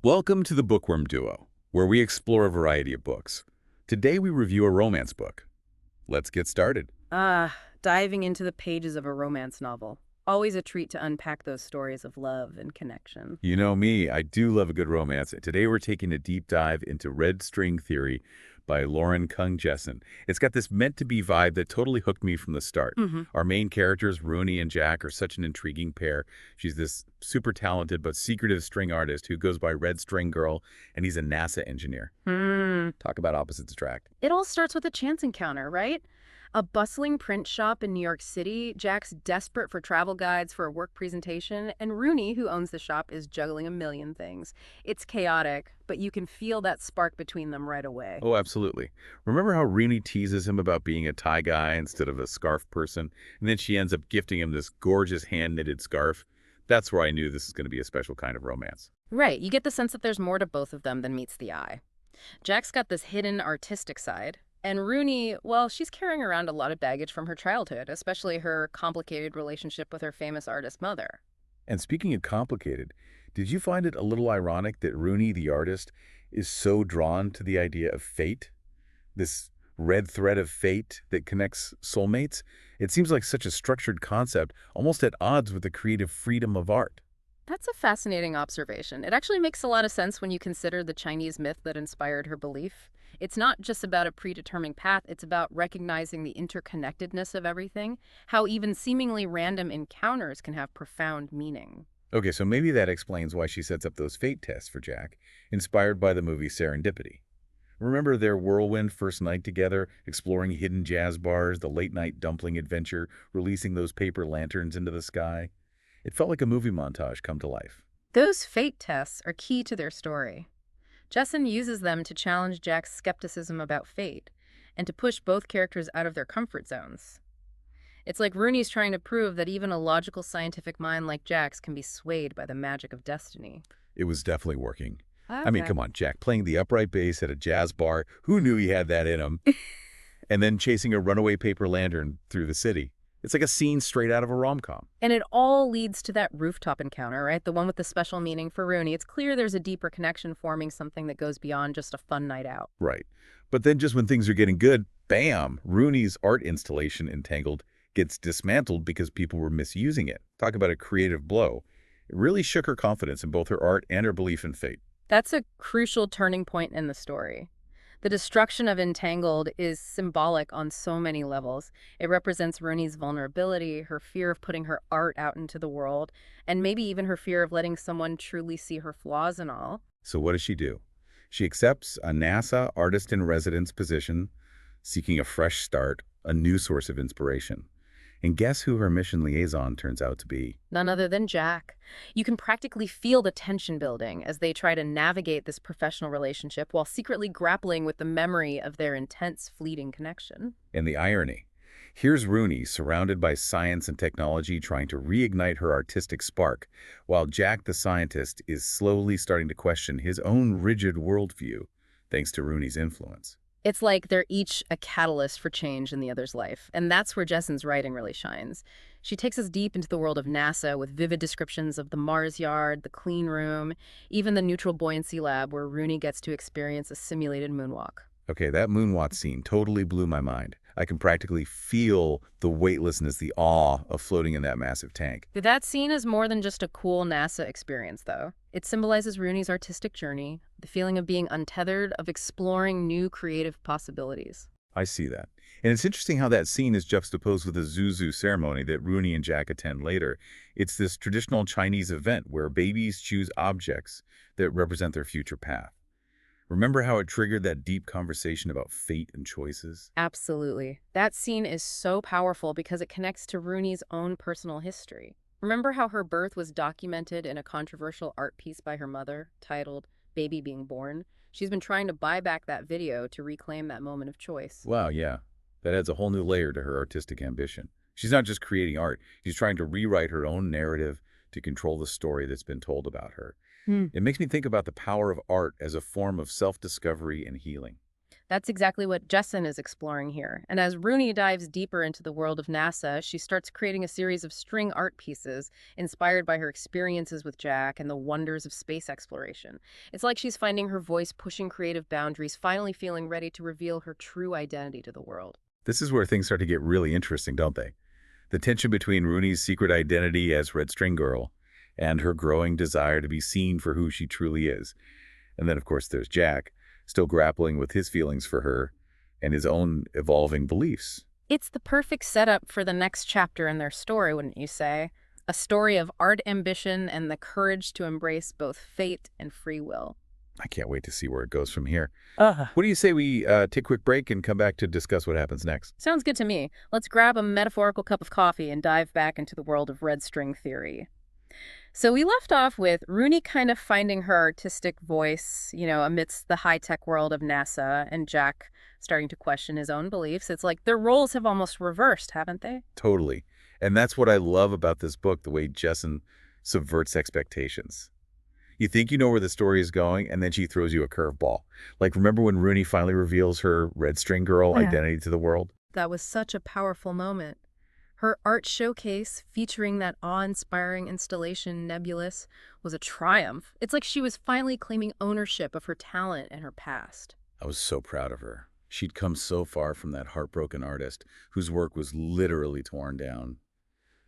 Welcome to the Bookworm Duo, where we explore a variety of books. Today we review a romance book. Let's get started. Diving into the pages of a romance novel. Always a treat to unpack those stories of love and connection. You know me, I do love a good romance. Today we're taking a deep dive into Red String Theory by Lauren Kung Jessen. It's got this meant-to-be vibe that totally hooked me from the start. Hmm. Our main characters, Rooney and Jack, are such an intriguing pair. She's this super talented but secretive string artist who goes by Red String Girl, and he's a NASA engineer. Hmm. Talk about opposites attract. It all starts with a chance encounter, right? A bustling print shop in New York City. Jack's desperate for travel guides for a work presentation, and Rooney, who owns the shop, is juggling a million things. It's chaotic, but you can feel that spark between them right away. Oh, absolutely. Remember how Rooney teases him about being a tie guy instead of a scarf person? And then she ends up gifting him this gorgeous hand-knitted scarf. That's where I knew this is going to be a special kind of romance. Right, you get the sense that there's more to both of them than meets the eye. Jack's got this hidden artistic side. And Rooney, well, she's carrying around a lot of baggage from her childhood, especially her complicated relationship with her famous artist mother. And speaking of complicated, did you find it a little ironic that Rooney, the artist, is so drawn to the idea of fate? This red thread of fate that connects soulmates? It seems like such a structured concept, almost at odds with the creative freedom of art. That's a fascinating observation. It actually makes a lot of sense when you consider the Chinese myth that inspired her belief. It's not just about a predetermined path, it's about recognizing the interconnectedness of everything, how even seemingly random encounters can have profound meaning. Okay, so maybe that explains why she sets up those fate tests for Jack, inspired by the movie Serendipity. Remember their whirlwind first night together, exploring hidden jazz bars, the late-night dumpling adventure, releasing those paper lanterns into the sky? It felt like a movie montage come to life. Those fate tests are key to their story. Jessen uses them to challenge Jack's skepticism about fate and to push both characters out of their comfort zones. It's like Rooney's trying to prove that even a logical scientific mind like Jack's can be swayed by the magic of destiny. It was definitely working. I mean, Okay. come on, Jack, playing the upright bass at a jazz bar, who knew he had that in him? And then chasing a runaway paper lantern through the city. It's like a scene straight out of a rom-com. And it all leads to that rooftop encounter, right? The one with the special meaning for Rooney. It's clear there's a deeper connection forming something that goes beyond just a fun night out. Right. But then just when things are getting good, bam, Rooney's art installation, Entangled, gets dismantled because people were misusing it. Talk about a creative blow. It really shook her confidence in both her art and her belief in fate. That's a crucial turning point in the story. The destruction of Entangled is symbolic on so many levels. It represents Rooney's vulnerability, her fear of putting her art out into the world, and maybe even her fear of letting someone truly see her flaws and all. So what does she do? She accepts a NASA artist-in-residence position, seeking a fresh start, a new source of inspiration. And guess who her mission liaison turns out to be? None other than Jack. You can practically feel the tension building as they try to navigate this professional relationship while secretly grappling with the memory of their intense, fleeting connection. And the irony. Here's Rooney, surrounded by science and technology, trying to reignite her artistic spark, while Jack the scientist is slowly starting to question his own rigid worldview, thanks to Rooney's influence. It's like they're each a catalyst for change in the other's life, and that's where Jessen's writing really shines. She takes us deep into the world of NASA with vivid descriptions of the Mars yard, the clean room, even the neutral buoyancy lab where Rooney gets to experience a simulated moonwalk. Okay, that moonwatch scene totally blew my mind. I can practically feel the weightlessness, the awe of floating in that massive tank. That scene is more than just a cool NASA experience, though. It symbolizes Rooney's artistic journey, the feeling of being untethered, of exploring new creative possibilities. I see that. And it's interesting how that scene is juxtaposed with the Zuzu ceremony that Rooney and Jack attend later. It's this traditional Chinese event where babies choose objects that represent their future path. Remember how it triggered that deep conversation about fate and choices? Absolutely. That scene is so powerful because it connects to Rooney's own personal history. Remember how her birth was documented in a controversial art piece by her mother, titled Baby Being Born? She's been trying to buy back that video to reclaim that moment of choice. Wow, yeah. That adds a whole new layer to her artistic ambition. She's not just creating art. She's trying to rewrite her own narrative to control the story that's been told about her. Hmm. It makes me think about the power of art as a form of self-discovery and healing. That's exactly what Jessen is exploring here. And as Rooney dives deeper into the world of NASA, she starts creating a series of string art pieces inspired by her experiences with Jack and the wonders of space exploration. It's like she's finding her voice, pushing creative boundaries, finally feeling ready to reveal her true identity to the world. This is where things start to get really interesting, don't they? The tension between Rooney's secret identity as Red String Girl and her growing desire to be seen for who she truly is. And then, of course, there's Jack, still grappling with his feelings for her and his own evolving beliefs. It's the perfect setup for the next chapter in their story, wouldn't you say? A story of art ambition and the courage to embrace both fate and free will. I can't wait to see where it goes from here. Ugh. What do you say we take a quick break and come back to discuss what happens next? Sounds good to me. Let's grab a metaphorical cup of coffee and dive back into the world of red string theory. So we left off with Rooney kind of finding her artistic voice, amidst the high-tech world of NASA, and Jack starting to question his own beliefs. It's like their roles have almost reversed, haven't they? Totally. And that's what I love about this book, the way Jessen subverts expectations. You think you know where the story is going, and then she throws you a curveball. Like, remember when Rooney finally reveals her Red String Girl identity to the world? That was such a powerful moment. Her art showcase, featuring that awe-inspiring installation, Nebulous, was a triumph. It's like she was finally claiming ownership of her talent and her past. I was so proud of her. She'd come so far from that heartbroken artist whose work was literally torn down.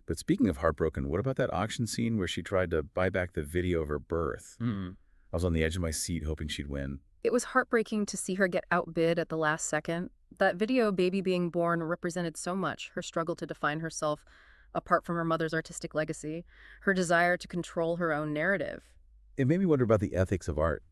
But speaking of heartbroken, what about that auction scene where she tried to buy back the video of her birth? I was on the edge of my seat hoping she'd win. It was heartbreaking to see her get outbid at the last second. That video of baby being born represented so much, her struggle to define herself apart from her mother's artistic legacy, her desire to control her own narrative. It made me wonder about the ethics of art.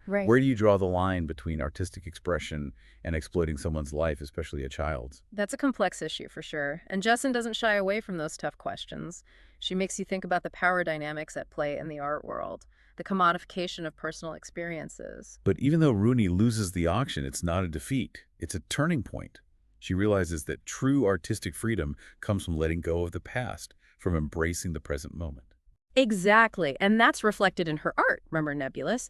Right. Where do you draw the line between artistic expression and exploiting someone's life, especially a child's? That's a complex issue for sure, and Jessen doesn't shy away from those tough questions. She makes you think about the power dynamics at play in the art world, the commodification of personal experiences. But even though Rooney loses the auction, it's not a defeat. It's a turning point. She realizes that true artistic freedom comes from letting go of the past, from embracing the present moment. Exactly, and that's reflected in her art, remember Nebulous?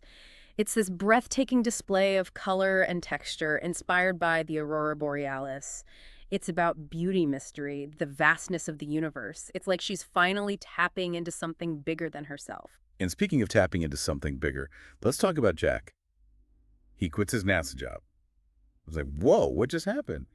It's this breathtaking display of color and texture inspired by the aurora borealis. It's about beauty mystery, the vastness of the universe. It's like she's finally tapping into something bigger than herself. And speaking of tapping into something bigger, let's talk about Jack. He quits his NASA job. I was like, whoa, what just happened?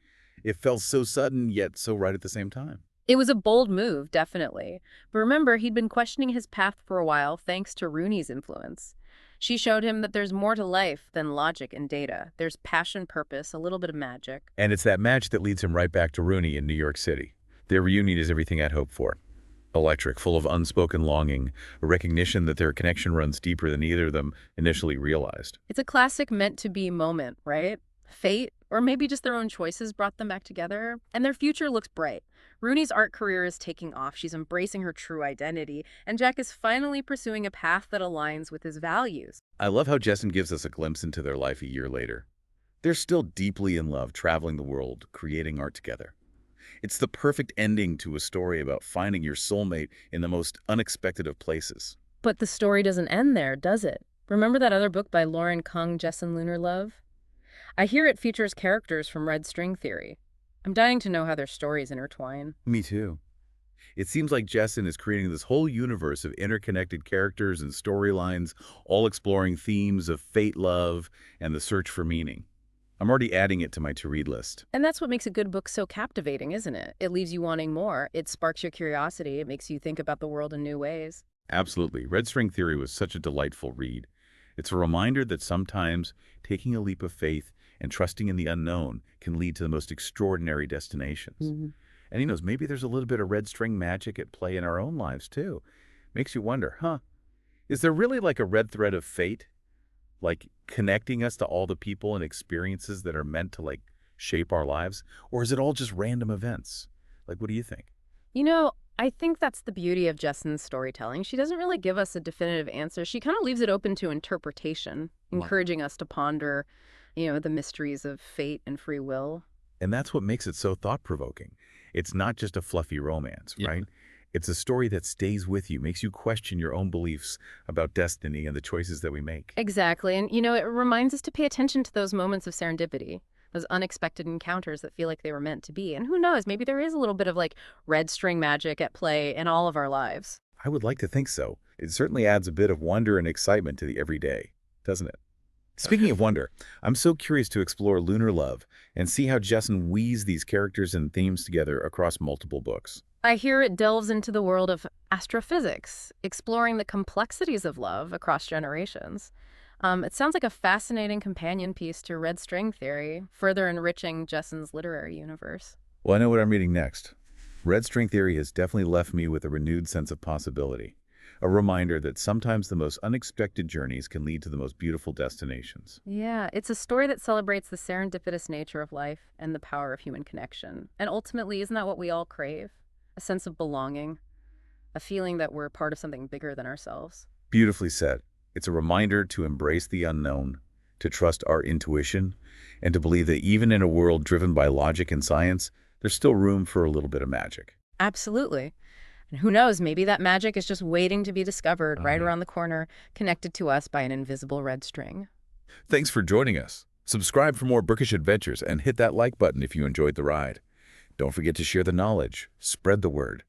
It felt so sudden, yet so right at the same time. It was a bold move, definitely. But remember, he'd been questioning his path for a while thanks to Rooney's influence. She showed him that there's more to life than logic and data. There's passion, purpose, a little bit of magic. And it's that match that leads him right back to Rooney in New York City. Their reunion is everything I'd hoped for. Electric, full of unspoken longing, a recognition that their connection runs deeper than either of them initially realized. It's a classic meant-to-be moment, right? Fate, or maybe just their own choices brought them back together, and their future looks bright. Rooney's art career is taking off, she's embracing her true identity, and Jack is finally pursuing a path that aligns with his values. I love how Jessen gives us a glimpse into their life a year later. They're still deeply in love, traveling the world, creating art together. It's the perfect ending to a story about finding your soulmate in the most unexpected of places. But the story doesn't end there, does it? Remember that other book by Lauren Kung Jessen, Lunar Love? I hear it features characters from Red String Theory. I'm dying to know how their stories intertwine. Me too. It seems like Jessen is creating this whole universe of interconnected characters and storylines, all exploring themes of fate, love, and the search for meaning. I'm already adding it to my to-read list. And that's what makes a good book so captivating, isn't it? It leaves you wanting more. It sparks your curiosity. It makes you think about the world in new ways. Absolutely. Red String Theory was such a delightful read. It's a reminder that sometimes taking a leap of faith and trusting in the unknown can lead to the most extraordinary destinations. And maybe there's a little bit of red string magic at play in our own lives too. Makes you wonder, is there really like a red thread of fate? Like connecting us to all the people and experiences that are meant to shape our lives? Or is it all just random events? What do you think? I think that's the beauty of Jessen's storytelling. She doesn't really give us a definitive answer. She kind of leaves it open to interpretation, encouraging us to ponder, the mysteries of fate and free will. And that's what makes it so thought-provoking. It's not just a fluffy romance, right? It's a story that stays with you, makes you question your own beliefs about destiny and the choices that we make. Exactly. And, it reminds us to pay attention to those moments of serendipity, those unexpected encounters that feel like they were meant to be. And who knows, maybe there is a little bit of like red string magic at play in all of our lives. I would like to think so. It certainly adds a bit of wonder and excitement to the everyday, doesn't it? Speaking of wonder, I'm so curious to explore lunar love and see how Jessen weaves these characters and themes together across multiple books. I hear it delves into the world of astrophysics, exploring the complexities of love across generations. It sounds like a fascinating companion piece to red string theory, further enriching Jessen's literary universe. Well, I know what I'm reading next. Red string theory has definitely left me with a renewed sense of possibility, a reminder that sometimes the most unexpected journeys can lead to the most beautiful destinations. Yeah, it's a story that celebrates the serendipitous nature of life and the power of human connection. And ultimately, isn't that what we all crave? A sense of belonging, a feeling that we're part of something bigger than ourselves. Beautifully said. It's a reminder to embrace the unknown, to trust our intuition, and to believe that even in a world driven by logic and science, there's still room for a little bit of magic. Absolutely. And who knows, maybe that magic is just waiting to be discovered right Yeah. around the corner, connected to us by an invisible red string. Thanks for joining us. Subscribe for more bookish adventures and hit that like button if you enjoyed the ride. Don't forget to share the knowledge, spread the word,